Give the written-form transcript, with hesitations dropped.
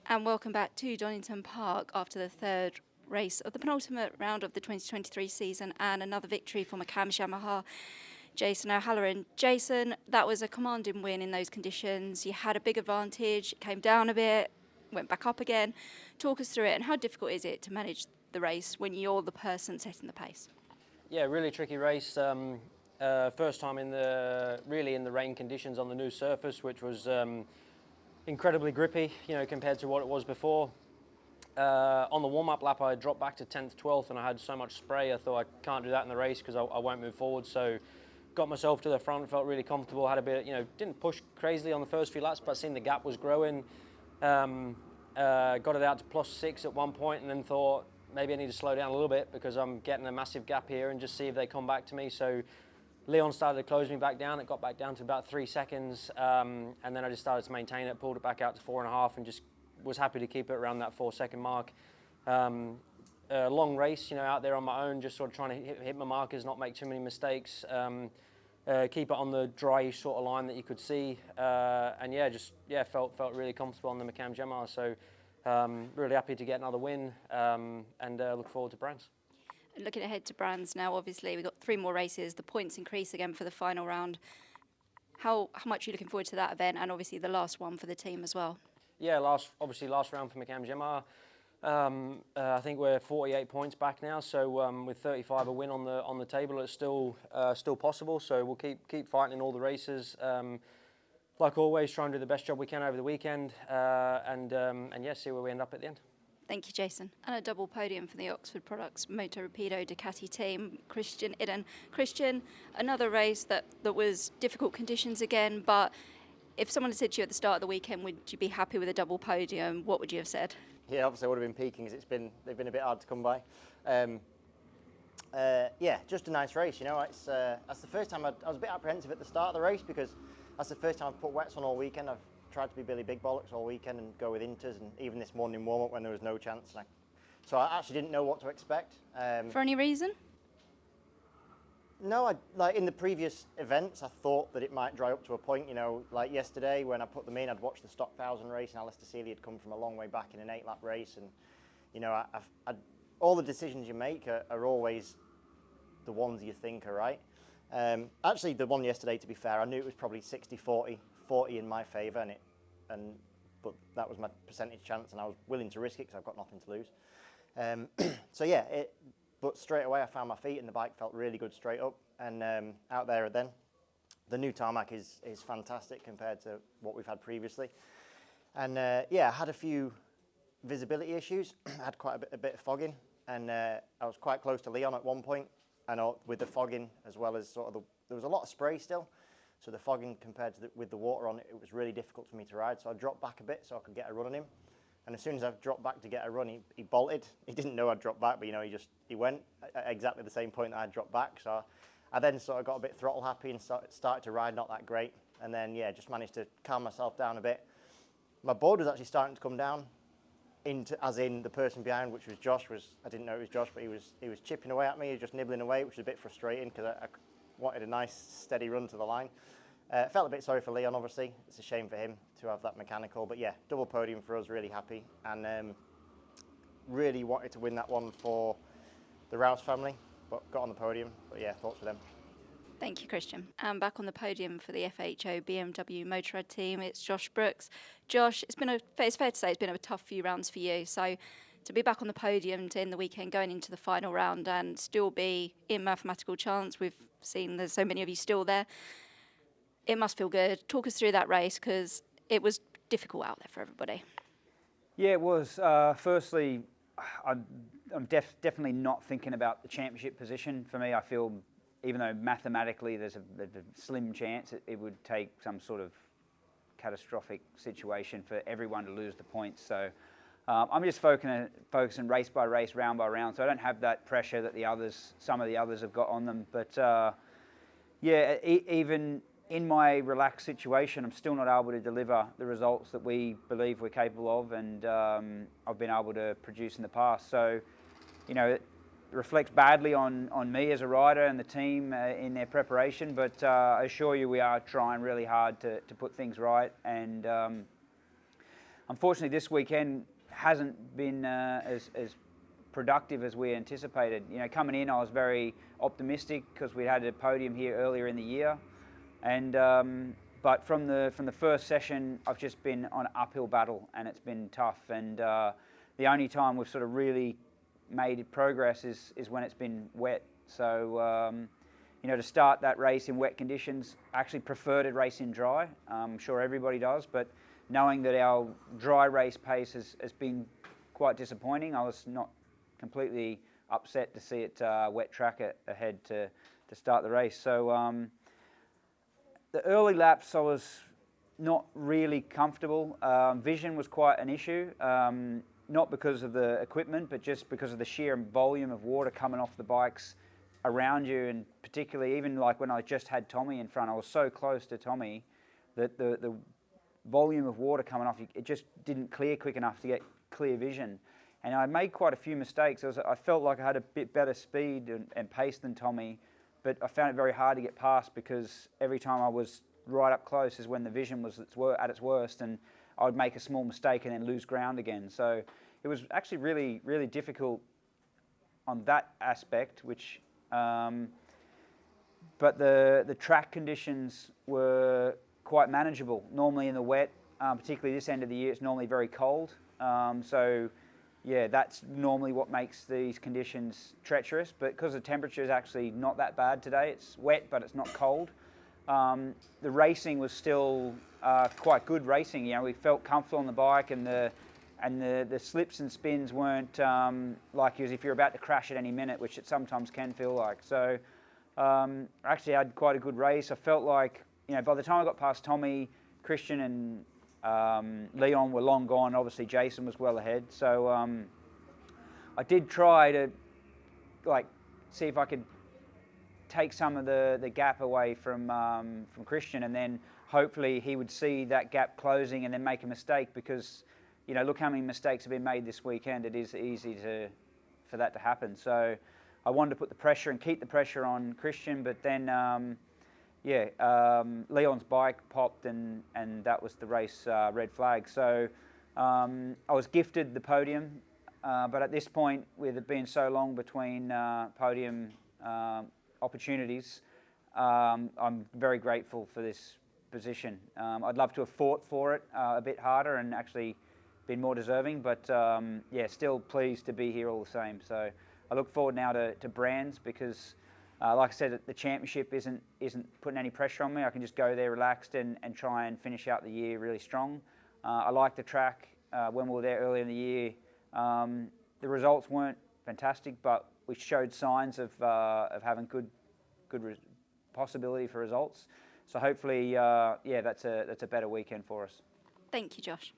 And welcome back to Donington Park after the third race of the penultimate round of the 2023 season and another victory for McCam's Yamaha, Jason O'Halloran. Jason, that was a commanding win in those conditions. You had a big advantage, came down a bit, went back up again. Talk us through it, and how difficult is it to manage the race when you're the person setting the pace? Yeah, really tricky race. First time in the rain conditions on the new surface, which was incredibly grippy, compared to what it was before. On the warm-up lap, I dropped back to 10th, 12th, and I had so much spray, I thought I can't do that in the race because I won't move forward. So got myself to the front, felt really comfortable, had a bit, didn't push crazily on the first few laps, but I seen the gap was growing. Got it out to +6 at one point, and then thought maybe I need to slow down a little bit because I'm getting a massive gap here and just see if they come back to me. So Leon started to close me back down. It got back down to about 3 seconds, and then I just started to maintain it, pulled it back out to 4.5, and just was happy to keep it around that 4-second mark. Long race, out there on my own, just sort of trying to hit my markers, not make too many mistakes, keep it on the dry sort of line that you could see, and felt really comfortable on the McCam's Yamaha. So really happy to get another win, and look forward to Brands. Looking ahead to Brands now, obviously we've got 3 more races. The points increase again for the final round. How much are you looking forward to that event, and obviously the last one for the team as well? Yeah, last round for McCam's Yamaha. I think we're 48 points back now, so with 35 a win on the table, it's still possible. So we'll keep fighting in all the races. Like always, try and do the best job we can over the weekend, and see where we end up at the end. Thank you, Jason. And a double podium for the Oxford Products Moto Rapido Ducati team, Christian Idden. Christian, another race that was difficult conditions again, but if someone had said to you at the start of the weekend, would you be happy with a double podium, what would you have said? Yeah, obviously I would have been peaking as they've been a bit hard to come by. Just a nice race, It's that's the first time I was a bit apprehensive at the start of the race because that's the first time I've put wets on all weekend. I've tried to be Billy Big Bollocks all weekend and go with inters, and even this morning warm-up when there was no chance. So I actually didn't know what to expect. For any reason? No, like in the previous events, I thought that it might dry up to a point, like yesterday when I put them in, I'd watched the Stock 1000 race and Alistair Seeley had come from a long way back in an 8-lap race, and all the decisions you make are always the ones you think are right. Actually, the one yesterday, to be fair, I knew it was probably 60-40, 40 in my favour, but that was my percentage chance, and I was willing to risk it because I've got nothing to lose. But straight away I found my feet and the bike felt really good straight up, and out there then. The new tarmac is fantastic compared to what we've had previously. And I had a few visibility issues. I had quite a bit of fogging, and I was quite close to Leon at one point, and with the fogging as well as there was a lot of spray still. So the fogging compared to with the water on it, it was really difficult for me to ride. So I dropped back a bit so I could get a run on him. And as soon as I dropped back to get a run, he bolted. He didn't know I'd dropped back, but he went at exactly the same point that I dropped back. So I then sort of got a bit throttle happy and started to ride not that great. And then just managed to calm myself down a bit. My board was actually starting to come down, as in the person behind, which was Josh. I didn't know it was Josh, but he was chipping away at me. He was just nibbling away, which was a bit frustrating because I wanted a nice steady run to the line. Felt a bit sorry for Leon, obviously. It's a shame for him to have that mechanical. But yeah, double podium for us, really happy. And really wanted to win that one for the Rouse family, but got on the podium. But yeah, thoughts for them. Thank you, Christian. And back on the podium for the FHO BMW Motorrad team, it's Josh Brooks. Josh, it's fair to say it's been a tough few rounds for you. So to be back on the podium to end the weekend, going into the final round and still be in mathematical chance, we've seen there's so many of you still there. It must feel good. Talk us through that race because it was difficult out there for everybody. Yeah, it was. Firstly, I'm definitely not thinking about the championship position. For me, I feel even though mathematically there's a slim chance it would take some sort of catastrophic situation for everyone to lose the points. So I'm just focusing race by race, round by round. So I don't have that pressure that some of the others have got on them. But even in my relaxed situation, I'm still not able to deliver the results that we believe we're capable of, and I've been able to produce in the past. So, it reflects badly on me as a rider and the team in their preparation, but I assure you we are trying really hard to put things right. And unfortunately, this weekend hasn't been as productive as we anticipated. You know, coming in, I was very optimistic because we had a podium here earlier in the year, and but from the first session, I've just been on an uphill battle, and it's been tough. And the only time we've sort of really made progress is when it's been wet. So you know, to start that race in wet conditions, I actually prefer to race in dry. I'm sure everybody does, but knowing that our dry race pace has been quite disappointing, I was not completely upset to see it wet track ahead to start the race. So the early laps I was not really comfortable. Vision was quite an issue, not because of the equipment, but just because of the sheer volume of water coming off the bikes around you, and particularly even like when I just had Tommy in front, I was so close to Tommy that the volume of water coming off, it just didn't clear quick enough to get clear vision. And I made quite a few mistakes. I felt like I had a bit better speed and pace than Tommy, but I found it very hard to get past because every time I was right up close is when the vision was at its worst, and I would make a small mistake and then lose ground again. So it was actually really, really difficult on that aspect, which but the track conditions were quite manageable. Normally in the wet, particularly this end of the year, it's normally very cold. So yeah, that's normally what makes these conditions treacherous. But because the temperature is actually not that bad today, it's wet but it's not cold. The racing was still quite good racing. You know, we felt comfortable on the bike, and the slips and spins weren't like as if you're about to crash at any minute, which it sometimes can feel like. So I actually had quite a good race. I felt like, you know, by the time I got past Tommy, Christian and Leon were long gone. Obviously Jason was well ahead. So I did try to like see if I could take some of the gap away from Christian, and then hopefully he would see that gap closing and then make a mistake, because you know, look how many mistakes have been made this weekend. It is easy for that to happen. So I wanted to put the pressure and keep the pressure on Christian, but then Leon's bike popped, and that was the race red flag. So I was gifted the podium, but at this point, with it being so long between podium opportunities, I'm very grateful for this position. I'd love to have fought for it a bit harder and actually been more deserving, but yeah, still pleased to be here all the same. So I look forward now to Brands, because like I said, the championship isn't putting any pressure on me. I can just go there relaxed and try and finish out the year really strong. I like the track. When we were there earlier in the year, the results weren't fantastic, but we showed signs of having good possibility for results. So hopefully, yeah, that's a better weekend for us. Thank you, Josh.